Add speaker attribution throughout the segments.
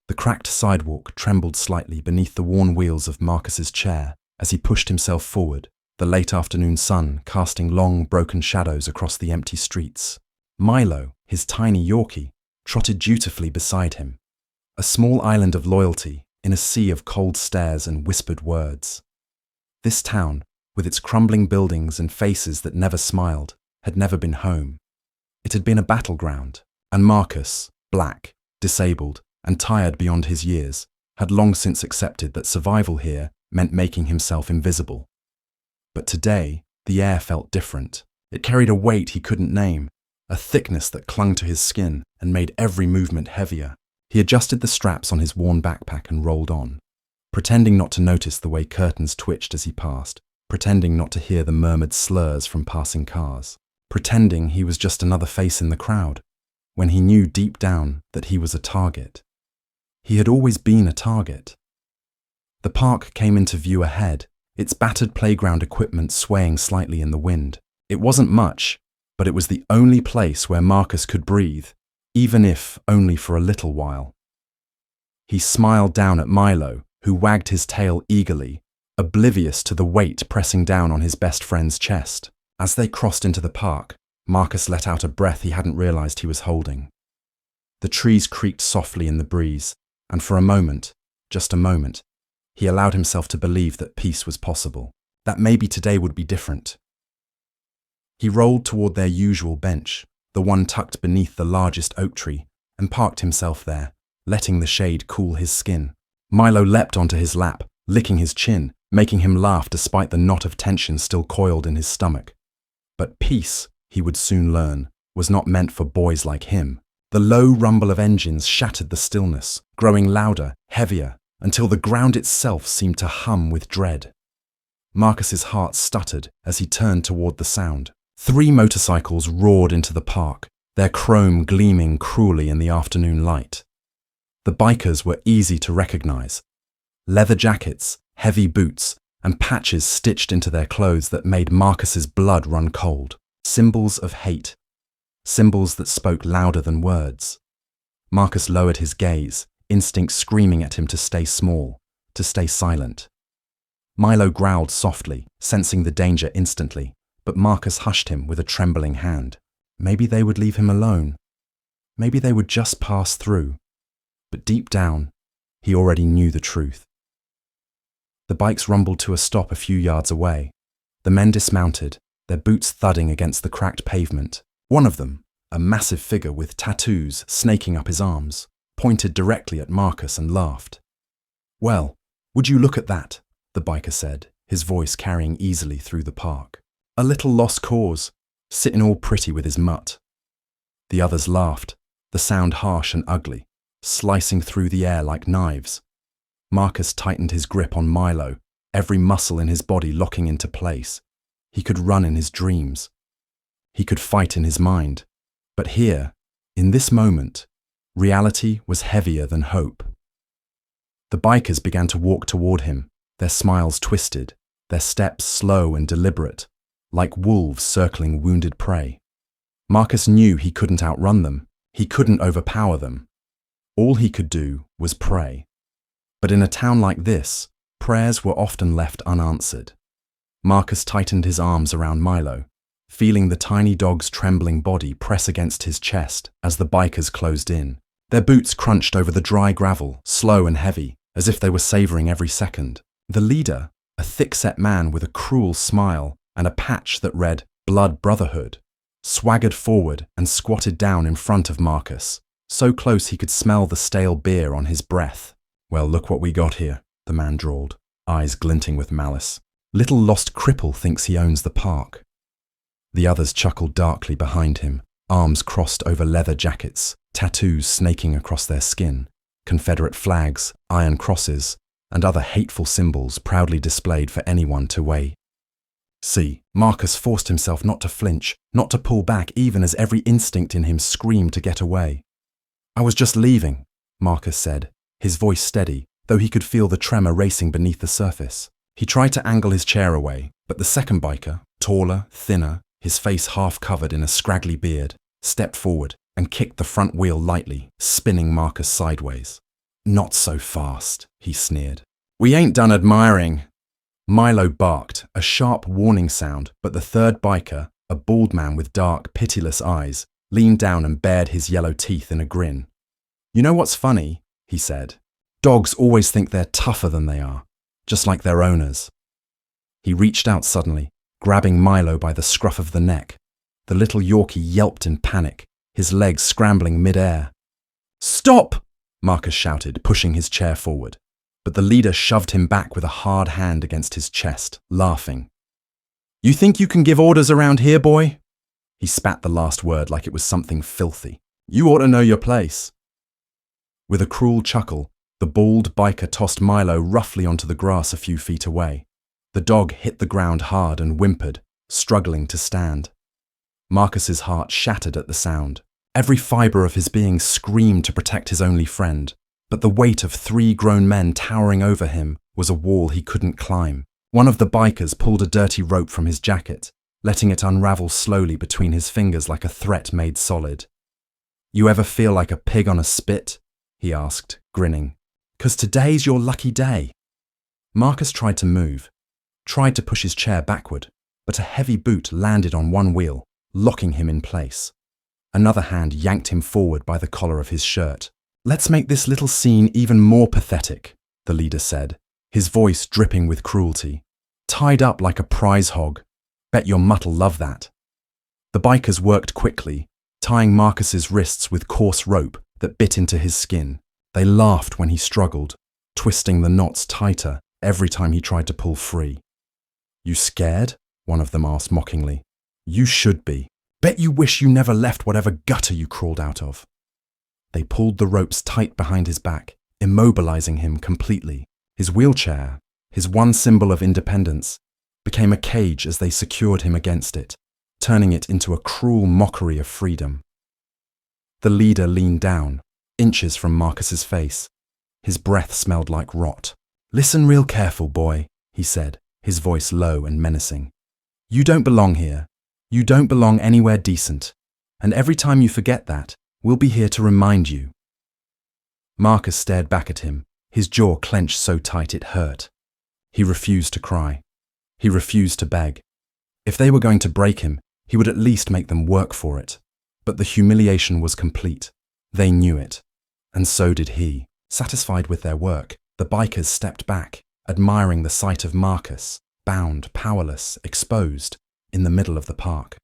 Speaker 1: The cracked sidewalk trembled slightly beneath the worn wheels of Marcus's chair as he pushed himself forward, the late afternoon sun casting long, broken shadows across the empty streets. Milo, his tiny Yorkie, trotted dutifully beside him, a small island of loyalty in a sea of cold stares and whispered words. This town, with its crumbling buildings and faces that never smiled, had never been home. It had been a battleground, and Marcus, black, disabled, and tired beyond his years, had long since accepted that survival here meant making himself invisible. But today, the air felt different. It carried a weight he couldn't name, a thickness that clung to his skin and made every movement heavier. He adjusted the straps on his worn backpack and rolled on, pretending not to notice the way curtains twitched as he passed, pretending not to hear the murmured slurs from passing cars, pretending he was just another face in the crowd, when he knew deep down that he was a target. He had always been a target. The park came into view ahead, its battered playground equipment swaying slightly in the wind. It wasn't much, but it was the only place where Marcus could breathe, even if only for a little while. He smiled down at Milo, who wagged his tail eagerly, oblivious to the weight pressing down on his best friend's chest. As they crossed into the park, Marcus let out a breath he hadn't realized he was holding. The trees creaked softly in the breeze, and for a moment, just a moment, he allowed himself to believe that peace was possible, that maybe today would be different. He rolled toward their usual bench, the one tucked beneath the largest oak tree, and parked himself there, letting the shade cool his skin. Milo leapt onto his lap, licking his chin, making him laugh despite the knot of tension still coiled in his stomach. But peace, he would soon learn, was not meant for boys like him. The low rumble of engines shattered the stillness, growing louder, heavier, until the ground itself seemed to hum with dread. Marcus's heart stuttered as he turned toward the sound. 3 motorcycles roared into the park, their chrome gleaming cruelly in the afternoon light. The bikers were easy to recognize. Leather jackets, heavy boots, and patches stitched into their clothes that made Marcus's blood run cold. Symbols of hate. Symbols that spoke louder than words. Marcus lowered his gaze, instinct screaming at him to stay small, to stay silent. Milo growled softly, sensing the danger instantly, but Marcus hushed him with a trembling hand. Maybe they would leave him alone. Maybe they would just pass through. But deep down, he already knew the truth. The bikes rumbled to a stop a few yards away. The men dismounted, their boots thudding against the cracked pavement. One of them, a massive figure with tattoos snaking up his arms, pointed directly at Marcus and laughed. "Well, would you look at that?" the biker said, his voice carrying easily through the park. "A little lost cause, sitting all pretty with his mutt." The others laughed, the sound harsh and ugly, slicing through the air like knives. Marcus tightened his grip on Milo, every muscle in his body locking into place. He could run in his dreams. He could fight in his mind. But here, in this moment, reality was heavier than hope. The bikers began to walk toward him, their smiles twisted, their steps slow and deliberate, like wolves circling wounded prey. Marcus knew he couldn't outrun them. He couldn't overpower them. All he could do was pray. But in a town like this, prayers were often left unanswered. Marcus tightened his arms around Milo, feeling the tiny dog's trembling body press against his chest as the bikers closed in. Their boots crunched over the dry gravel, slow and heavy, as if they were savoring every second. The leader, a thick-set man with a cruel smile and a patch that read Blood Brotherhood, swaggered forward and squatted down in front of Marcus, so close he could smell the stale beer on his breath. "Well, look what we got here," the man drawled, eyes glinting with malice. "Little lost cripple thinks he owns the park." The others chuckled darkly behind him, arms crossed over leather jackets, tattoos snaking across their skin, Confederate flags, iron crosses, and other hateful symbols proudly displayed for anyone to weigh. See, Marcus forced himself not to flinch, not to pull back even as every instinct in him screamed to get away. "I was just leaving," Marcus said, his voice steady, though he could feel the tremor racing beneath the surface. He tried to angle his chair away, but the second biker, taller, thinner, his face half covered in a scraggly beard, stepped forward and kicked the front wheel lightly, spinning Marcus sideways. Not so fast, he sneered. We ain't done admiring. Milo barked, a sharp warning sound, but the third biker, a bald man with dark, pitiless eyes, leaned down and bared his yellow teeth in a grin. You know what's funny? He said. Dogs always think they're tougher than they are, just like their owners. He reached out suddenly, grabbing Milo by the scruff of the neck. The little Yorkie yelped in panic, his legs scrambling mid-air. Stop! Marcus shouted, pushing his chair forward. But the leader shoved him back with a hard hand against his chest, laughing. You think you can give orders around here, boy? He spat the last word like it was something filthy. You ought to know your place. With a cruel chuckle, the bald biker tossed Milo roughly onto the grass a few feet away. The dog hit the ground hard and whimpered, struggling to stand. Marcus's heart shattered at the sound. Every fibre of his being screamed to protect his only friend, but the weight of 3 grown men towering over him was a wall he couldn't climb. One of the bikers pulled a dirty rope from his jacket, letting it unravel slowly between his fingers like a threat made solid. You ever feel like a pig on a spit? He asked, grinning. 'Cause today's your lucky day. Marcus tried to move, tried to push his chair backward, but a heavy boot landed on one wheel, locking him in place. Another hand yanked him forward by the collar of his shirt. Let's make this little scene even more pathetic, the leader said, his voice dripping with cruelty. Tied up like a prize hog. Bet your mutt'll love that. The bikers worked quickly, tying Marcus's wrists with coarse rope that bit into his skin. They laughed when he struggled, twisting the knots tighter every time he tried to pull free. You scared? One of them asked mockingly. You should be. Bet you wish you never left whatever gutter you crawled out of. They pulled the ropes tight behind his back, immobilizing him completely. His wheelchair, his one symbol of independence, became a cage as they secured him against it, turning it into a cruel mockery of freedom. The leader leaned down, inches from Marcus's face. His breath smelled like rot. Listen real careful, boy, he said, his voice low and menacing. You don't belong here. You don't belong anywhere decent. And every time you forget that, we'll be here to remind you. Marcus stared back at him, his jaw clenched so tight it hurt. He refused to cry. He refused to beg. If they were going to break him, he would at least make them work for it. But the humiliation was complete. They knew it. And so did he. Satisfied with their work, the bikers stepped back, admiring the sight of Marcus, bound, powerless, exposed, in the middle of the park.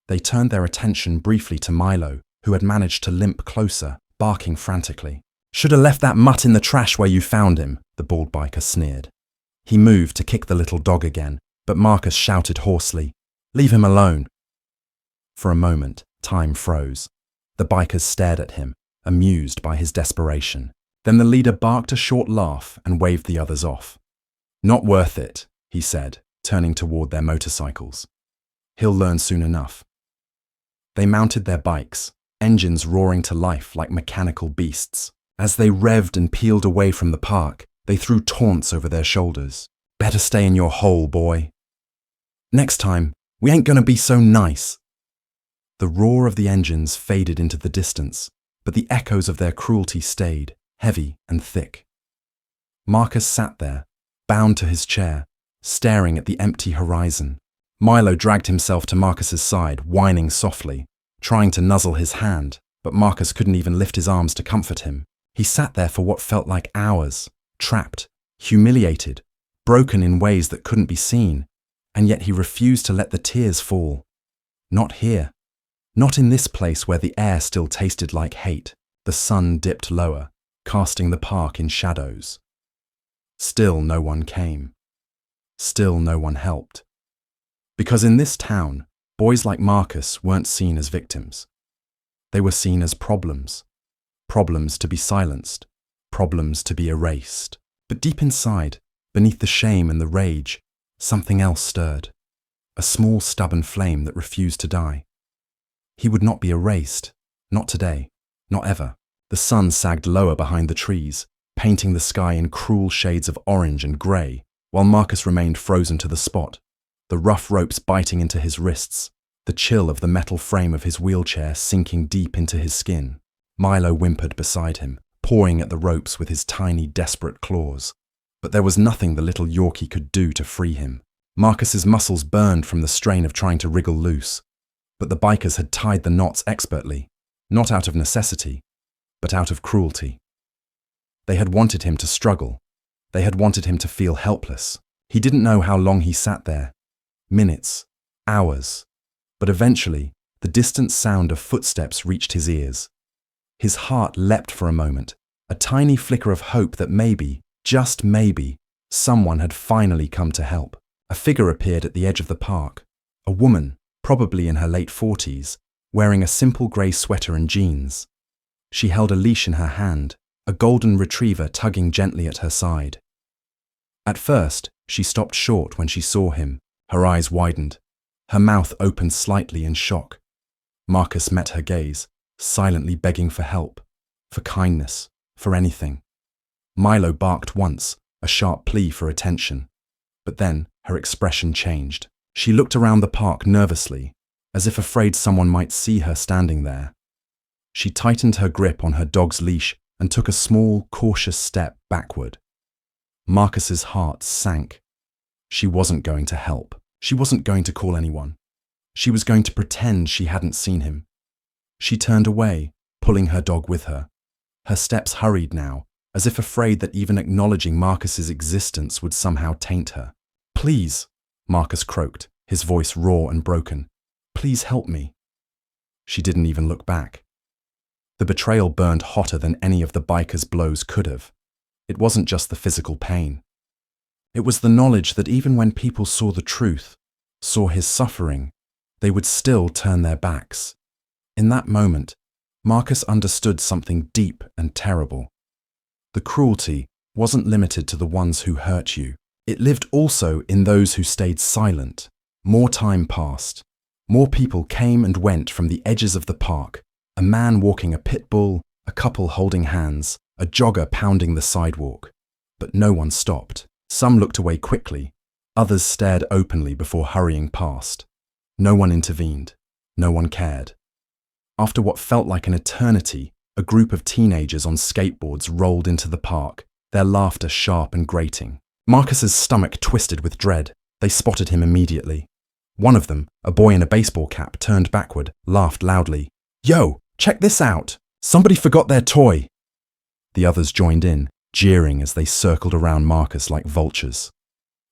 Speaker 1: They turned their attention briefly to Milo, who had managed to limp closer, barking frantically. Should have left that mutt in the trash where you found him, the bald biker sneered. He moved to kick the little dog again, but Marcus shouted hoarsely, Leave him alone. For a moment, time froze. The bikers stared at him, amused by his desperation. Then the leader barked a short laugh and waved the others off. Not worth it, he said, turning toward their motorcycles. He'll learn soon enough. They mounted their bikes, engines roaring to life like mechanical beasts. As they revved and peeled away from the park, they threw taunts over their shoulders. Better stay in your hole, boy. Next time, we ain't gonna be so nice. The roar of the engines faded into the distance, but the echoes of their cruelty stayed, heavy and thick. Marcus sat there, bound to his chair, staring at the empty horizon. Milo dragged himself to Marcus's side, whining softly, trying to nuzzle his hand, but Marcus couldn't even lift his arms to comfort him. He sat there for what felt like hours, trapped, humiliated, broken in ways that couldn't be seen, and yet he refused to let the tears fall. Not here. Not in this place where the air still tasted like hate. The sun dipped lower, casting the park in shadows. Still no one came. Still no one helped. Because in this town, boys like Marcus weren't seen as victims. They were seen as problems. Problems to be silenced. Problems to be erased. But deep inside, beneath the shame and the rage, something else stirred. A small stubborn flame that refused to die. He would not be erased. Not today. Not ever. The sun sagged lower behind the trees, painting the sky in cruel shades of orange and grey, while Marcus remained frozen to the spot, the rough ropes biting into his wrists, the chill of the metal frame of his wheelchair sinking deep into his skin. Milo whimpered beside him, pawing at the ropes with his tiny, desperate claws. But there was nothing the little Yorkie could do to free him. Marcus's muscles burned from the strain of trying to wriggle loose, but the bikers had tied the knots expertly, not out of necessity, but out of cruelty. They had wanted him to struggle. They had wanted him to feel helpless. He didn't know how long he sat there. Minutes, hours. But eventually, the distant sound of footsteps reached his ears. His heart leapt for a moment, a tiny flicker of hope that maybe, just maybe, someone had finally come to help. A figure appeared at the edge of the park. A woman, probably in her late 40s, wearing a simple grey sweater and jeans. She held a leash in her hand, a golden retriever tugging gently at her side. At first, she stopped short when she saw him. Her eyes widened. Her mouth opened slightly in shock. Marcus met her gaze, silently begging for help, for kindness, for anything. Milo barked once, a sharp plea for attention. But then her expression changed. She looked around the park nervously, as if afraid someone might see her standing there. She tightened her grip on her dog's leash and took a small, cautious step backward. Marcus's heart sank. She wasn't going to help. She wasn't going to call anyone. She was going to pretend she hadn't seen him. She turned away, pulling her dog with her. Her steps hurried now, as if afraid that even acknowledging Marcus's existence would somehow taint her. "Please," Marcus croaked, his voice raw and broken. "Please help me." She didn't even look back. The betrayal burned hotter than any of the biker's blows could have. It wasn't just the physical pain. It was the knowledge that even when people saw the truth, saw his suffering, they would still turn their backs. In that moment, Marcus understood something deep and terrible. The cruelty wasn't limited to the ones who hurt you. It lived also in those who stayed silent. More time passed. More people came and went from the edges of the park. A man walking a pit bull, a couple holding hands, a jogger pounding the sidewalk. But no one stopped. Some looked away quickly. Others stared openly before hurrying past. No one intervened. No one cared. After what felt like an eternity, a group of teenagers on skateboards rolled into the park, their laughter sharp and grating. Marcus's stomach twisted with dread. They spotted him immediately. One of them, a boy in a baseball cap, turned backward, laughed loudly. "Yo, check this out! Somebody forgot their toy!" The others joined in, jeering as they circled around Marcus like vultures.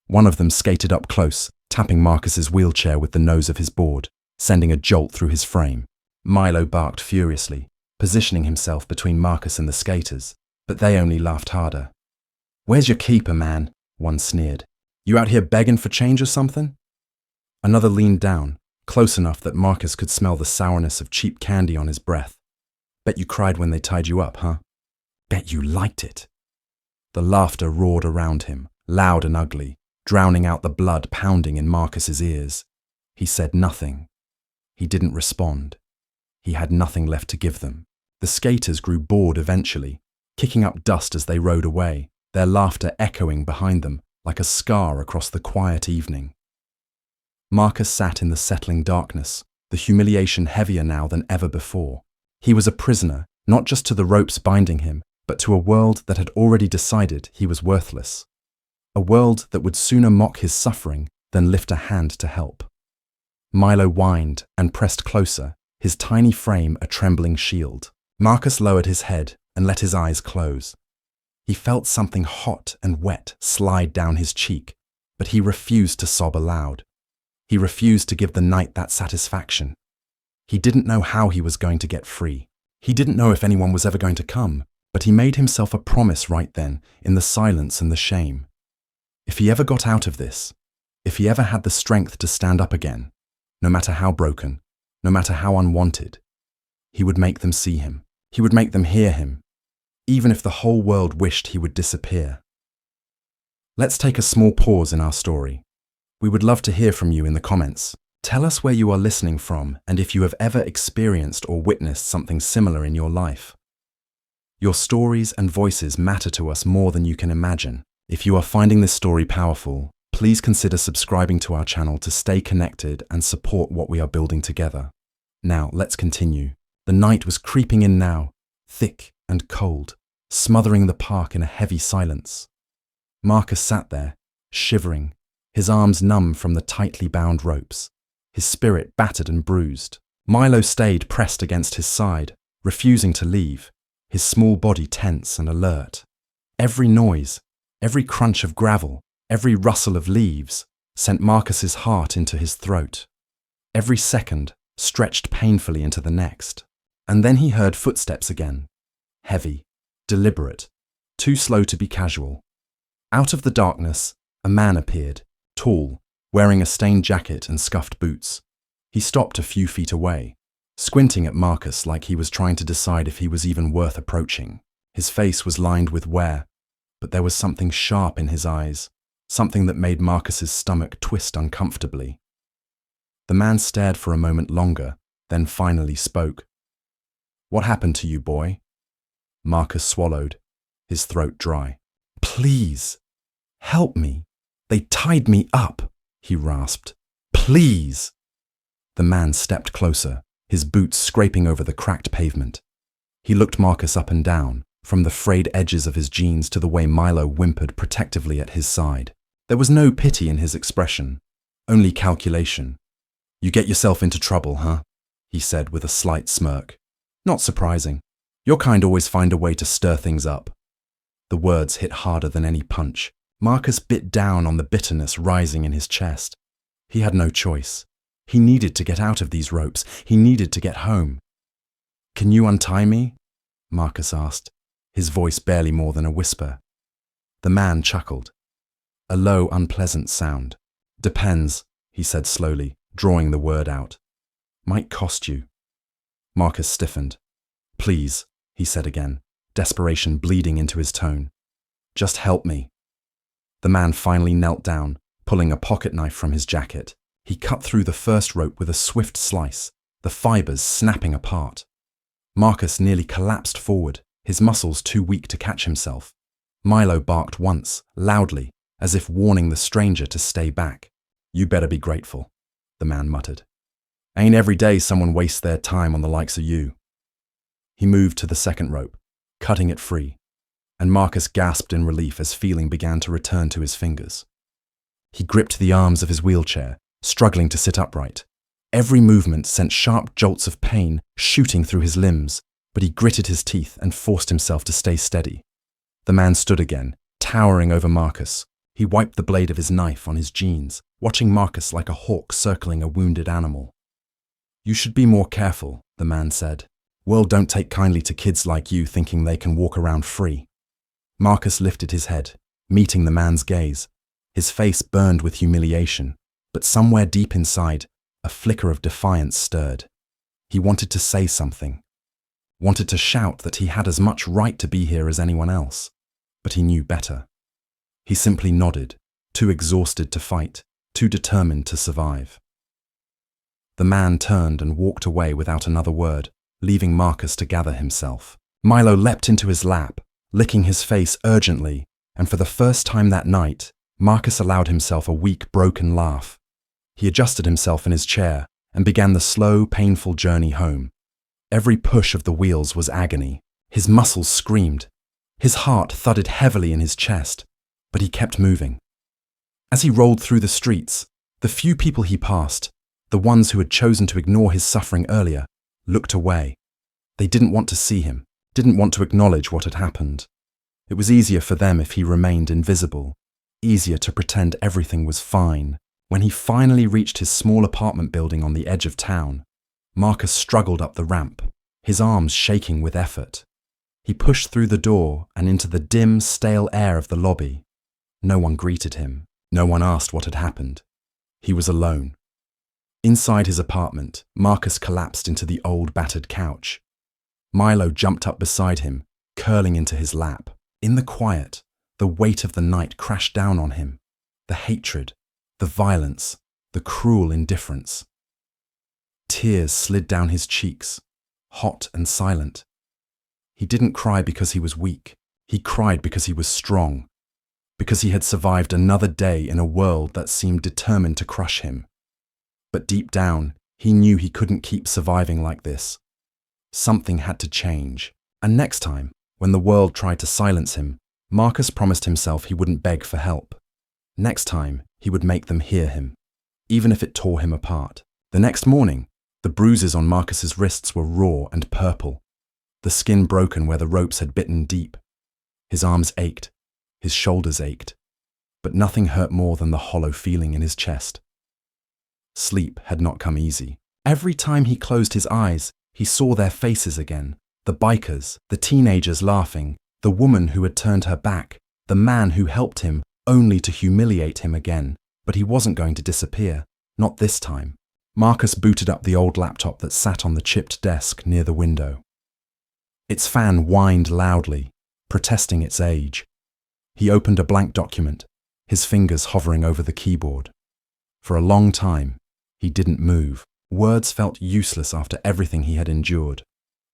Speaker 1: One of them skated up close, tapping Marcus's wheelchair with the nose of his board, sending a jolt through his frame. Milo barked furiously, positioning himself between Marcus and the skaters, but they only laughed harder. "Where's your keeper, man?" one sneered. "You out here begging for change or something?" Another leaned down, close enough that Marcus could smell the sourness of cheap candy on his breath. "Bet you cried when they tied you up, huh? Bet you liked it." The laughter roared around him, loud and ugly, drowning out the blood pounding in Marcus's ears. He said nothing. He didn't respond. He had nothing left to give them. The skaters grew bored eventually, kicking up dust as they rode away, their laughter echoing behind them like a scar across the quiet evening. Marcus sat in the settling darkness, the humiliation heavier now than ever before. He was a prisoner, not just to the ropes binding him, but to a world that had already decided he was worthless. A world that would sooner mock his suffering than lift a hand to help. Milo whined and pressed closer, his tiny frame a trembling shield. Marcus lowered his head and let his eyes close. He felt something hot and wet slide down his cheek, but he refused to sob aloud. He refused to give the night that satisfaction. He didn't know how he was going to get free. He didn't know if anyone was ever going to come, but he made himself a promise right then, in the silence and the shame. If he ever got out of this, if he ever had the strength to stand up again, no matter how broken, no matter how unwanted, he would make them see him. He would make them hear him, even if the whole world wished he would disappear. Let's take a small pause in our story. We would love to hear from you in the comments. Tell us where you are listening from and if you have ever experienced or witnessed something similar in your life. Your stories and voices matter to us more than you can imagine. If you are finding this story powerful, please consider subscribing to our channel to stay connected and support what we are building together. Now, let's continue. The night was creeping in now, thick and cold. smothering the park in a heavy silence. Marcus sat there, shivering, his arms numb from the tightly bound ropes, his spirit battered and bruised. Milo stayed pressed against his side, refusing to leave, his small body tense and alert. Every noise, every crunch of gravel, every rustle of leaves sent Marcus's heart into his throat. Every second stretched painfully into the next. And then he heard footsteps again, heavy, deliberate, too slow to be casual. Out of the darkness, a man appeared, tall, wearing a stained jacket and scuffed boots. He stopped a few feet away, squinting at Marcus like he was trying to decide if he was even worth approaching. His face was lined with wear, but there was something sharp in his eyes, something that made Marcus's stomach twist uncomfortably. The man stared for a moment longer, then finally spoke. "What happened to you, boy?" Marcus swallowed, his throat dry. "Please, help me. They tied me up," he rasped. "Please." The man stepped closer, his boots scraping over the cracked pavement. He looked Marcus up and down, from the frayed edges of his jeans to the way Milo whimpered protectively at his side. There was no pity in his expression, only calculation. "You get yourself into trouble, huh?" he said with a slight smirk. "Not surprising. Your kind always find a way to stir things up." The words hit harder than any punch. Marcus bit down on the bitterness rising in his chest. He had no choice. He needed to get out of these ropes. He needed to get home. "Can you untie me?" Marcus asked, his voice barely more than a whisper. The man chuckled. A low, unpleasant sound. "Depends," he said slowly, drawing the word out. "Might cost you." Marcus stiffened. "Please," he said again, desperation bleeding into his tone. "Just help me." The man finally knelt down, pulling a pocket knife from his jacket. He cut through the first rope with a swift slice, the fibers snapping apart. Marcus nearly collapsed forward, his muscles too weak to catch himself. Milo barked once, loudly, as if warning the stranger to stay back. "You better be grateful," the man muttered. "Ain't every day someone wastes their time on the likes of you." He moved to the second rope, cutting it free, and Marcus gasped in relief as feeling began to return to his fingers. He gripped the arms of his wheelchair, struggling to sit upright. Every movement sent sharp jolts of pain shooting through his limbs, but he gritted his teeth and forced himself to stay steady. The man stood again, towering over Marcus. He wiped the blade of his knife on his jeans, watching Marcus like a hawk circling a wounded animal. "You should be more careful," the man said. "World don't take kindly to kids like you thinking they can walk around free." Marcus lifted his head, meeting the man's gaze. His face burned with humiliation, but somewhere deep inside, a flicker of defiance stirred. He wanted to say something, wanted to shout that he had as much right to be here as anyone else, but he knew better. He simply nodded, too exhausted to fight, too determined to survive. The man turned and walked away without another word, leaving Marcus to gather himself. Milo leapt into his lap, licking his face urgently, and for the first time that night, Marcus allowed himself a weak, broken laugh. He adjusted himself in his chair and began the slow, painful journey home. Every push of the wheels was agony. His muscles screamed. His heart thudded heavily in his chest, but he kept moving. As he rolled through the streets, the few people he passed, the ones who had chosen to ignore his suffering earlier, looked away. They didn't want to see him, didn't want to acknowledge what had happened. It was easier for them if he remained invisible, easier to pretend everything was fine. When he finally reached his small apartment building on the edge of town, Marcus struggled up the ramp, his arms shaking with effort. He pushed through the door and into the dim, stale air of the lobby. No one greeted him. No one asked what had happened. He was alone. Inside his apartment, Marcus collapsed into the old, battered couch. Milo jumped up beside him, curling into his lap. In the quiet, the weight of the night crashed down on him. The hatred, the violence, the cruel indifference. Tears slid down his cheeks, hot and silent. He didn't cry because he was weak. He cried because he was strong, because he had survived another day in a world that seemed determined to crush him. But deep down, he knew he couldn't keep surviving like this. Something had to change. And next time, When the world tried to silence him, Marcus promised himself he wouldn't beg for help. Next time, he would make them hear him, even if it tore him apart. The next morning, the bruises on Marcus's wrists were raw and purple, the skin broken where the ropes had bitten deep. His arms ached, his shoulders ached, but nothing hurt more than the hollow feeling in his chest. Sleep had not come easy. Every time he closed his eyes, he saw their faces again. The bikers, the teenagers laughing, the woman who had turned her back, the man who helped him only to humiliate him again. But he wasn't going to disappear, not this time. Marcus booted up the old laptop that sat on the chipped desk near the window. Its fan whined loudly, protesting its age. He opened a blank document, his fingers hovering over the keyboard. For a long time, he didn't move. Words felt useless after everything he had endured.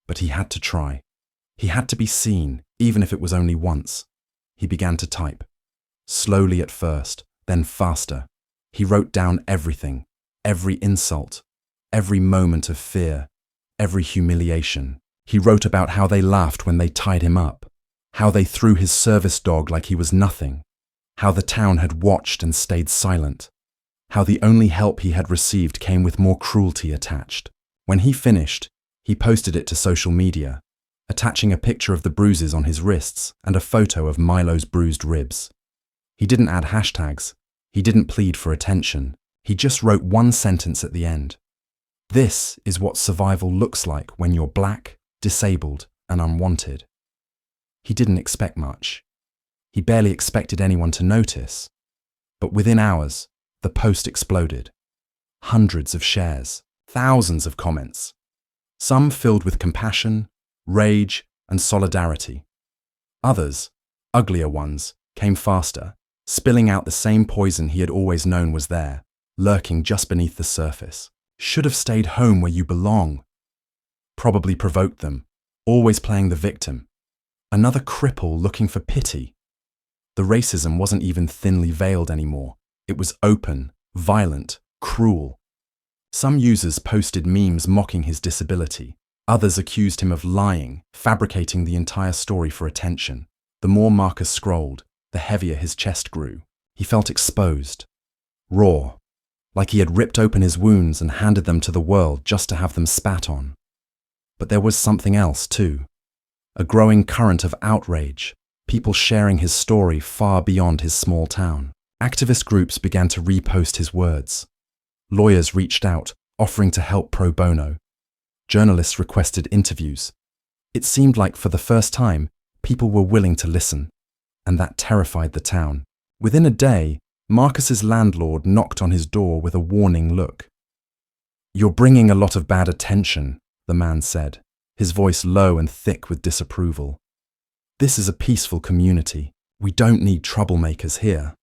Speaker 1: But he had to try. He had to be seen, even if it was only once. He began to type. Slowly at first, then faster. He wrote down everything, every insult, every moment of fear, every humiliation. He wrote about how they laughed when they tied him up, how they threw his service dog like he was nothing, how the town had watched and stayed silent, how the only help he had received came with more cruelty attached. When he finished, he posted it to social media, attaching a picture of the bruises on his wrists and a photo of Milo's bruised ribs. He didn't add hashtags. He didn't plead for attention. He just wrote one sentence at the end. This is what survival looks like when you're black, disabled, and unwanted. He didn't expect much. He barely expected anyone to notice. But within hours, the post exploded. Hundreds of shares, thousands of comments. Some filled with compassion, rage, and solidarity. Others, uglier ones, came faster, spilling out the same poison he had always known was there, lurking just beneath the surface. Should have stayed home where you belong. Probably provoked them, always playing the victim. Another cripple looking for pity. The racism wasn't even thinly veiled anymore. It was open, violent, cruel. Some users posted memes mocking his disability. Others accused him of lying, fabricating the entire story for attention. The more Marcus scrolled, the heavier his chest grew. He felt exposed, raw, like he had ripped open his wounds and handed them to the world just to have them spat on. But there was something else too. A growing current of outrage, people sharing his story far beyond his small town. Activist groups began to repost his words. Lawyers reached out, offering to help pro bono. Journalists requested interviews. It seemed like for the first time, people were willing to listen, and that terrified the town. Within a day, Marcus's landlord knocked on his door with a warning look. "You're bringing a lot of bad attention," the man said, his voice low and thick with disapproval. "This is a peaceful community. We don't need troublemakers here."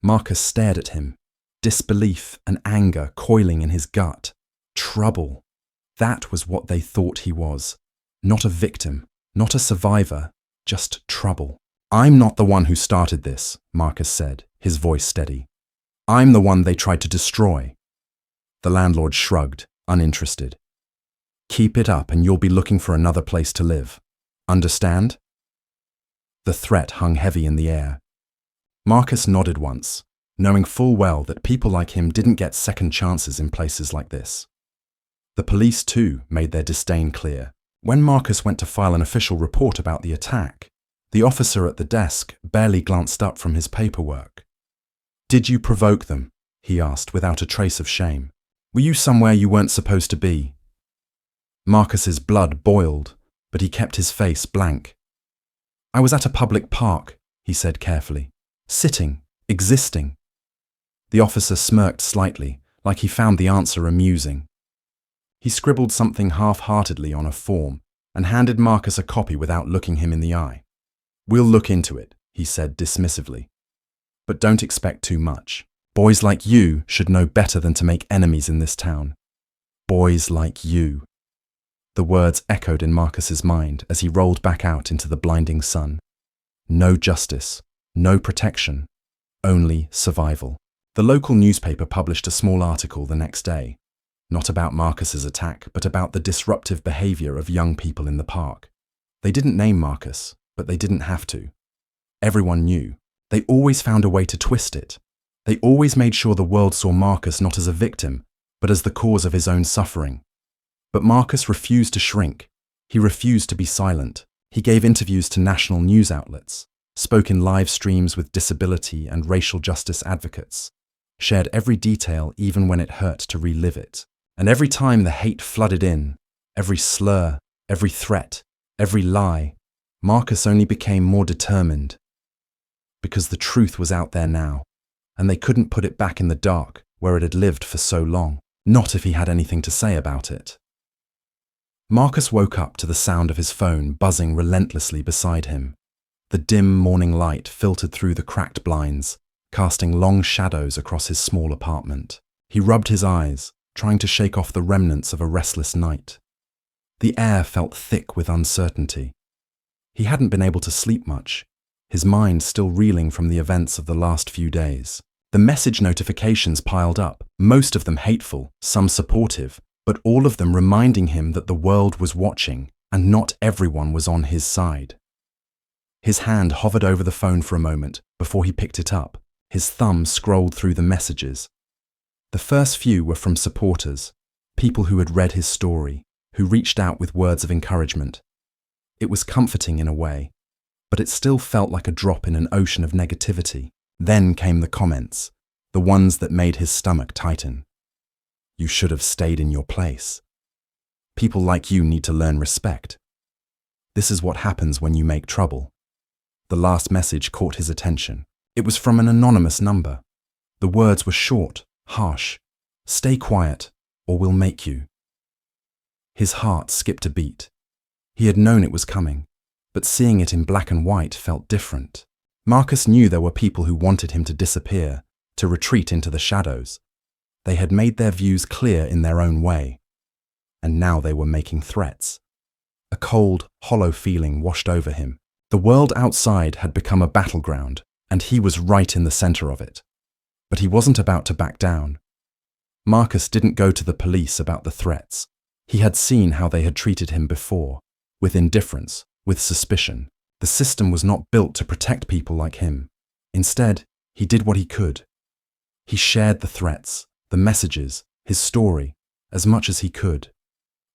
Speaker 1: Marcus stared at him, disbelief and anger coiling in his gut. Trouble. That was what they thought he was. Not a victim, not a survivor, just trouble. "I'm not the one who started this," Marcus said, his voice steady. "I'm the one they tried to destroy." The landlord shrugged, uninterested. "Keep it up and you'll be looking for another place to live. Understand?" The threat hung heavy in the air. Marcus nodded once, knowing full well that people like him didn't get second chances in places like this. The police, too, made their disdain clear. When Marcus went to file an official report about the attack, the officer at the desk barely glanced up from his paperwork. "Did you provoke them?" he asked without a trace of shame. "Were you somewhere you weren't supposed to be?" Marcus's blood boiled, but he kept his face blank. "I was at a public park," he said carefully. "Sitting, existing." The officer smirked slightly, like he found the answer amusing. He scribbled something half-heartedly on a form and handed Marcus a copy without looking him in the eye. "We'll look into it," he said dismissively. "But don't expect too much. Boys like you should know better than to make enemies in this town. Boys like you." The words echoed in Marcus's mind as he rolled back out into the blinding sun. No justice, no protection, only survival. The local newspaper published a small article the next day, not about Marcus's attack, but about the disruptive behavior of young people in the park. They didn't name Marcus, but they didn't have to. Everyone knew. They always found a way to twist it. They always made sure the world saw Marcus not as a victim, but as the cause of his own suffering. But Marcus refused to shrink. He refused to be silent. He gave interviews to national news outlets, spoke in live streams with disability and racial justice advocates, shared every detail even when it hurt to relive it. And every time the hate flooded in, every slur, every threat, every lie, Marcus only became more determined. Because the truth was out there now, and they couldn't put it back in the dark where it had lived for so long, not if he had anything to say about it. Marcus woke up to the sound of his phone buzzing relentlessly beside him. The dim morning light filtered through the cracked blinds, casting long shadows across his small apartment. He rubbed his eyes, trying to shake off the remnants of a restless night. The air felt thick with uncertainty. He hadn't been able to sleep much, his mind still reeling from the events of the last few days. The message notifications piled up, most of them hateful, some supportive, but all of them reminding him that the world was watching and not everyone was on his side. His hand hovered over the phone for a moment before he picked it up. His thumb scrolled through the messages. The first few were from supporters, people who had read his story, who reached out with words of encouragement. It was comforting in a way, but it still felt like a drop in an ocean of negativity. Then came the comments, the ones that made his stomach tighten. You should have stayed in your place. People like you need to learn respect. This is what happens when you make trouble. The last message caught his attention. It was from an anonymous number. The words were short, harsh. Stay quiet, or we'll make you. His heart skipped a beat. He had known it was coming, but seeing it in black and white felt different. Marcus knew there were people who wanted him to disappear, to retreat into the shadows. They had made their views clear in their own way, and now they were making threats. A cold, hollow feeling washed over him. The world outside had become a battleground, and he was right in the center of it. But he wasn't about to back down. Marcus didn't go to the police about the threats. He had seen how they had treated him before, with indifference, with suspicion. The system was not built to protect people like him. Instead, he did what he could. He shared the threats, the messages, his story, as much as he could.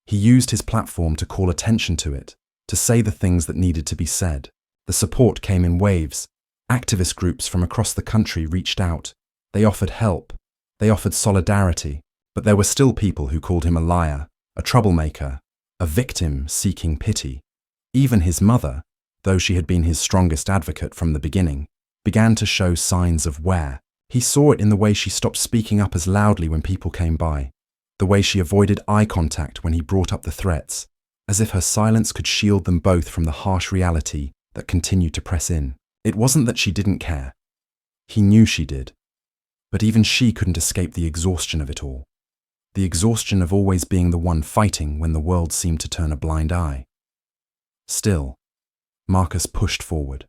Speaker 1: He used his platform to call attention to it, to say the things that needed to be said. The support came in waves. Activist groups from across the country reached out. They offered help. They offered solidarity. But there were still people who called him a liar, a troublemaker, a victim seeking pity. Even his mother, though she had been his strongest advocate from the beginning, began to show signs of wear. He saw it in the way she stopped speaking up as loudly when people came by, the way she avoided eye contact when he brought up the threats, as if her silence could shield them both from the harsh reality that continued to press in. It wasn't that she didn't care. He knew she did. But even she couldn't escape the exhaustion of it all. The exhaustion of always being the one fighting when the world seemed to turn a blind eye. Still, Marcus pushed forward.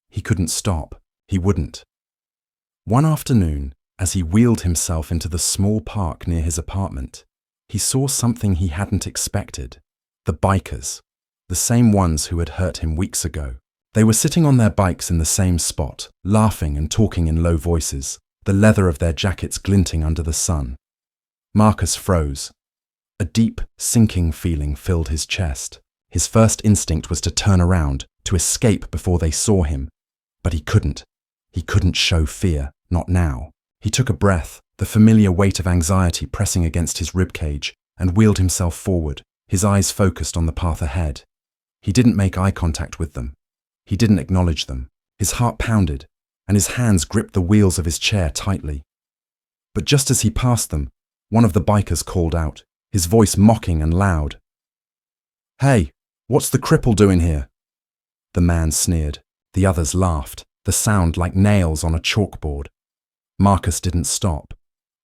Speaker 1: He couldn't stop. He wouldn't. One afternoon, as he wheeled himself into the small park near his apartment, he saw something he hadn't expected. The bikers, the same ones who had hurt him weeks ago. They were sitting on their bikes in the same spot, laughing and talking in low voices, the leather of their jackets glinting under the sun. Marcus froze. A deep, sinking feeling filled his chest. His first instinct was to turn around, to escape before they saw him. But he couldn't. He couldn't show fear, not now. He took a breath, the familiar weight of anxiety pressing against his ribcage, and wheeled himself forward, his eyes focused on the path ahead. He didn't make eye contact with them. He didn't acknowledge them. His heart pounded, and his hands gripped the wheels of his chair tightly. But just as he passed them, one of the bikers called out, his voice mocking and loud. "Hey, what's the cripple doing here?" The man sneered. The others laughed, the sound like nails on a chalkboard. Marcus didn't stop.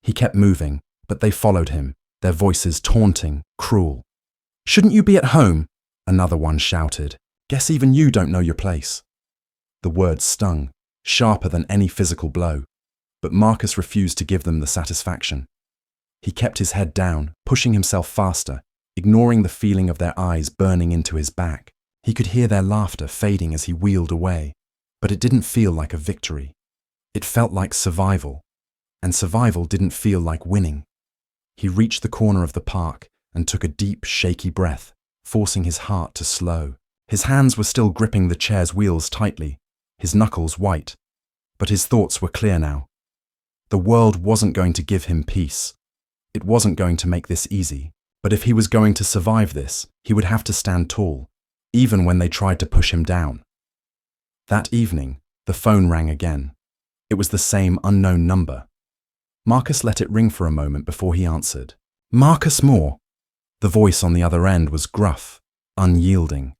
Speaker 1: He kept moving, but they followed him, their voices taunting, cruel. "Shouldn't you be at home?" Another one shouted. "Guess even you don't know your place." The words stung, sharper than any physical blow, but Marcus refused to give them the satisfaction. He kept his head down, pushing himself faster, ignoring the feeling of their eyes burning into his back. He could hear their laughter fading as he wheeled away, but it didn't feel like a victory. It felt like survival, and survival didn't feel like winning. He reached the corner of the park and took a deep, shaky breath, forcing his heart to slow. His hands were still gripping the chair's wheels tightly, his knuckles white, but his thoughts were clear now. The world wasn't going to give him peace. It wasn't going to make this easy, but if he was going to survive this, he would have to stand tall, even when they tried to push him down. That evening, the phone rang again. It was the same unknown number. Marcus let it ring for a moment before he answered. "Marcus Moore." The voice on the other end was gruff, unyielding.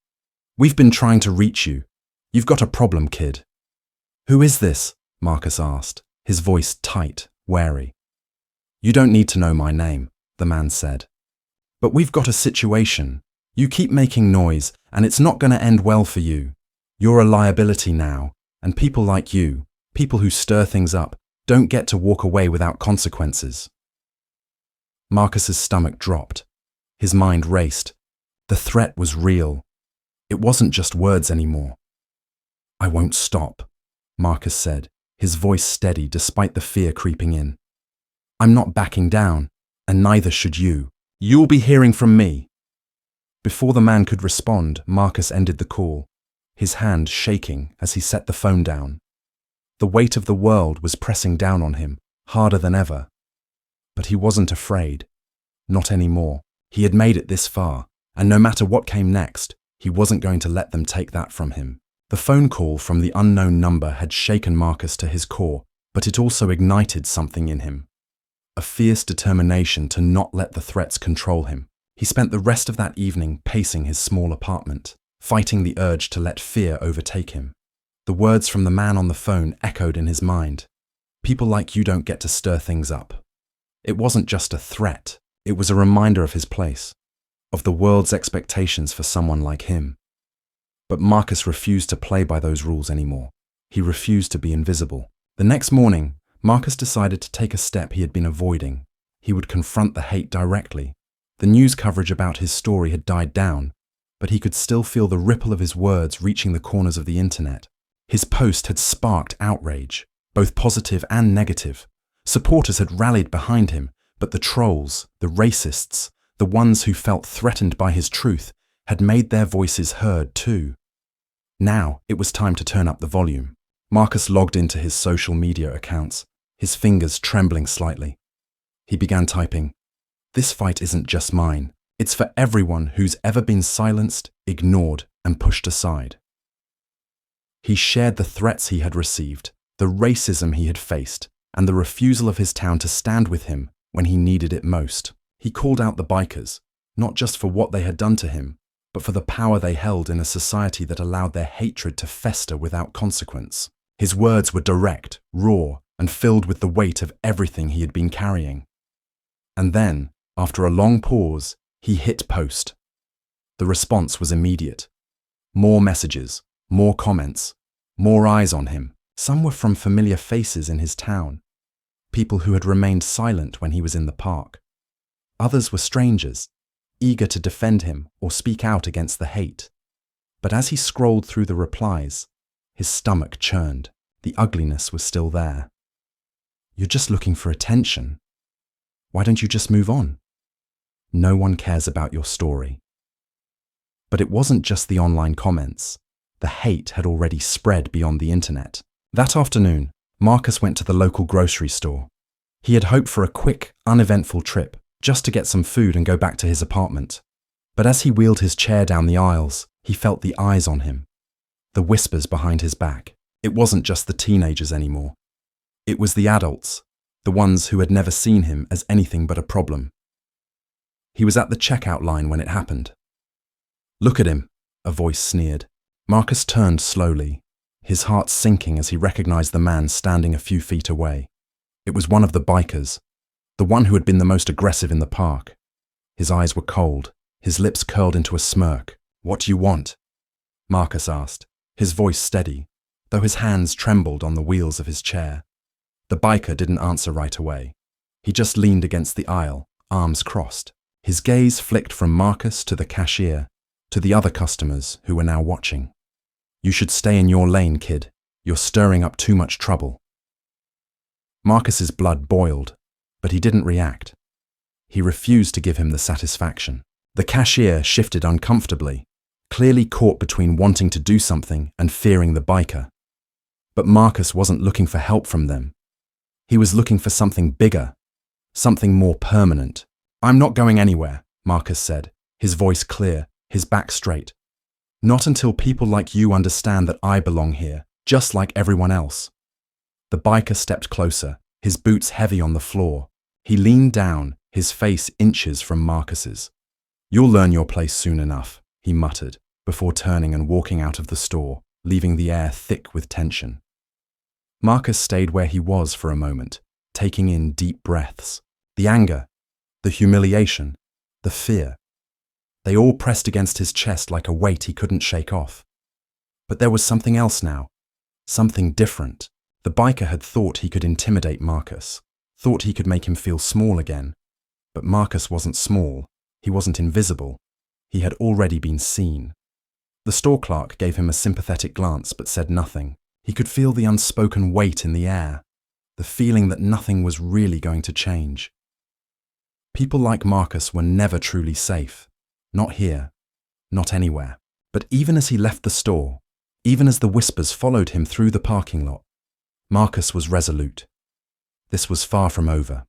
Speaker 1: "We've been trying to reach you. You've got a problem, kid." "Who is this?" Marcus asked, his voice tight, wary. "You don't need to know my name," the man said. "But we've got a situation. You keep making noise, and it's not going to end well for you. You're a liability now, and people like you, people who stir things up, don't get to walk away without consequences." Marcus's stomach dropped. His mind raced. The threat was real. It wasn't just words anymore. "I won't stop," Marcus said, his voice steady despite the fear creeping in. "I'm not backing down, and neither should you. You'll be hearing from me." Before the man could respond, Marcus ended the call, his hand shaking as he set the phone down. The weight of the world was pressing down on him, harder than ever. But he wasn't afraid. Not anymore. He had made it this far, and no matter what came next, he wasn't going to let them take that from him. The phone call from the unknown number had shaken Marcus to his core, but it also ignited something in him. A fierce determination to not let the threats control him. He spent the rest of that evening pacing his small apartment, fighting the urge to let fear overtake him. The words from the man on the phone echoed in his mind. "People like you don't get to stir things up." It wasn't just a threat, it was a reminder of his place, of the world's expectations for someone like him. But Marcus refused to play by those rules anymore. He refused to be invisible. The next morning, Marcus decided to take a step he had been avoiding. He would confront the hate directly. The news coverage about his story had died down, but he could still feel the ripple of his words reaching the corners of the internet. His post had sparked outrage, both positive and negative. Supporters had rallied behind him, but the trolls, the racists, the ones who felt threatened by his truth, had made their voices heard too. Now it was time to turn up the volume. Marcus logged into his social media accounts, his fingers trembling slightly. He began typing, "This fight isn't just mine. It's for everyone who's ever been silenced, ignored, and pushed aside." He shared the threats he had received, the racism he had faced, and the refusal of his town to stand with him when he needed it most. He called out the bikers, not just for what they had done to him, but for the power they held in a society that allowed their hatred to fester without consequence. His words were direct, raw, and filled with the weight of everything he had been carrying. And then, after a long pause, he hit post. The response was immediate. More messages, more comments, more eyes on him. Some were from familiar faces in his town, people who had remained silent when he was in the park. Others were strangers, eager to defend him or speak out against the hate. But as he scrolled through the replies, his stomach churned. The ugliness was still there. "You're just looking for attention. Why don't you just move on? No one cares about your story." But it wasn't just the online comments. The hate had already spread beyond the internet. That afternoon, Marcus went to the local grocery store. He had hoped for a quick, uneventful trip, just to get some food and go back to his apartment. But as he wheeled his chair down the aisles, he felt the eyes on him, the whispers behind his back. It wasn't just the teenagers anymore. It was the adults, the ones who had never seen him as anything but a problem. He was at the checkout line when it happened. "Look at him," a voice sneered. Marcus turned slowly, his heart sinking as he recognized the man standing a few feet away. It was one of the bikers, the one who had been the most aggressive in the park. His eyes were cold, his lips curled into a smirk. "What do you want?" Marcus asked, his voice steady, though his hands trembled on the wheels of his chair. The biker didn't answer right away. He just leaned against the aisle, arms crossed. His gaze flicked from Marcus to the cashier, to the other customers who were now watching. "You should stay in your lane, kid. You're stirring up too much trouble." Marcus's blood boiled, but he didn't react. He refused to give him the satisfaction. The cashier shifted uncomfortably, clearly caught between wanting to do something and fearing the biker. But Marcus wasn't looking for help from them. He was looking for something bigger, something more permanent. "I'm not going anywhere," Marcus said, his voice clear, his back straight. "Not until people like you understand that I belong here, just like everyone else." The biker stepped closer, his boots heavy on the floor. He leaned down, his face inches from Marcus's. "You'll learn your place soon enough," he muttered, before turning and walking out of the store, leaving the air thick with tension. Marcus stayed where he was for a moment, taking in deep breaths. The anger, the humiliation, the fear. They all pressed against his chest like a weight he couldn't shake off. But there was something else now, something different. The biker had thought he could intimidate Marcus, thought he could make him feel small again. But Marcus wasn't small, he wasn't invisible. He had already been seen. The store clerk gave him a sympathetic glance but said nothing. He could feel the unspoken weight in the air, the feeling that nothing was really going to change. People like Marcus were never truly safe. Not here, not anywhere. But even as he left the store, even as the whispers followed him through the parking lot, Marcus was resolute. This was far from over.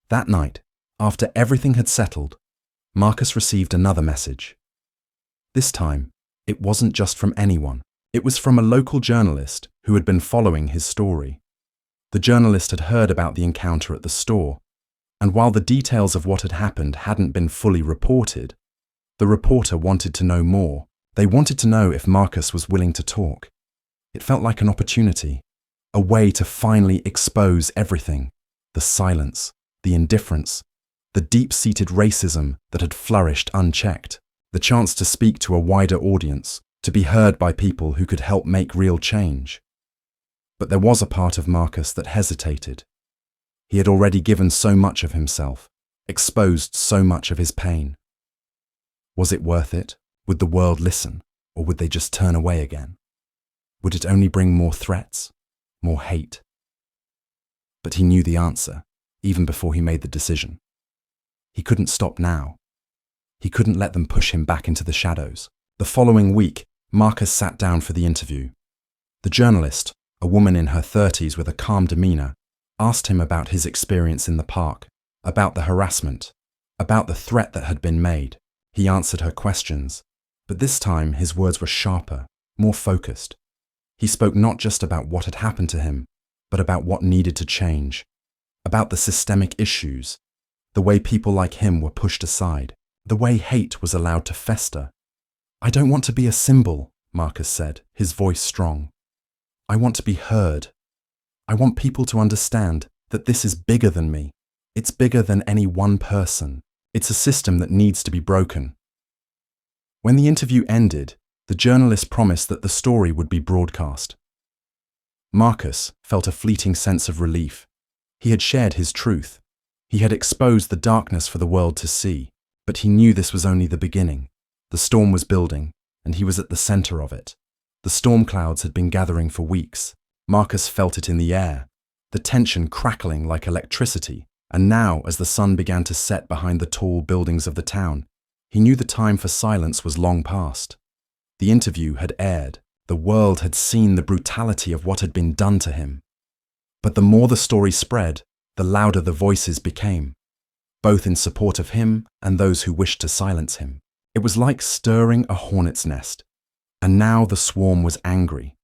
Speaker 1: That night, after everything had settled, Marcus received another message. This time, it wasn't just from anyone. It was from a local journalist who had been following his story. The journalist had heard about the encounter at the store, and while the details of what had happened hadn't been fully reported, the reporter wanted to know more. They wanted to know if Marcus was willing to talk. It felt like an opportunity, a way to finally expose everything: the silence, the indifference, the deep-seated racism that had flourished unchecked, the chance to speak to a wider audience, to be heard by people who could help make real change. But there was a part of Marcus that hesitated. He had already given so much of himself, exposed so much of his pain. Was it worth it? Would the world listen, or would they just turn away again? Would it only bring more threats, more hate? But he knew the answer, even before he made the decision. He couldn't stop now. He couldn't let them push him back into the shadows. The following week, Marcus sat down for the interview. The journalist, a woman in her 30s with a calm demeanor, asked him about his experience in the park, about the harassment, about the threat that had been made. He answered her questions, but this time his words were sharper, more focused. He spoke not just about what had happened to him, but about what needed to change, about the systemic issues, the way people like him were pushed aside, the way hate was allowed to fester. "I don't want to be a symbol," Marcus said, his voice strong. "I want to be heard. I want people to understand that this is bigger than me. It's bigger than any one person. It's a system that needs to be broken." When the interview ended, the journalist promised that the story would be broadcast. Marcus felt a fleeting sense of relief. He had shared his truth. He had exposed the darkness for the world to see, but he knew this was only the beginning. The storm was building, and he was at the center of it. The storm clouds had been gathering for weeks. Marcus felt it in the air, the tension crackling like electricity, and now, as the sun began to set behind the tall buildings of the town, he knew the time for silence was long past. The interview had aired. The world had seen the brutality of what had been done to him. But the more the story spread, the louder the voices became, both in support of him and those who wished to silence him. It was like stirring a hornet's nest, and now the swarm was angry.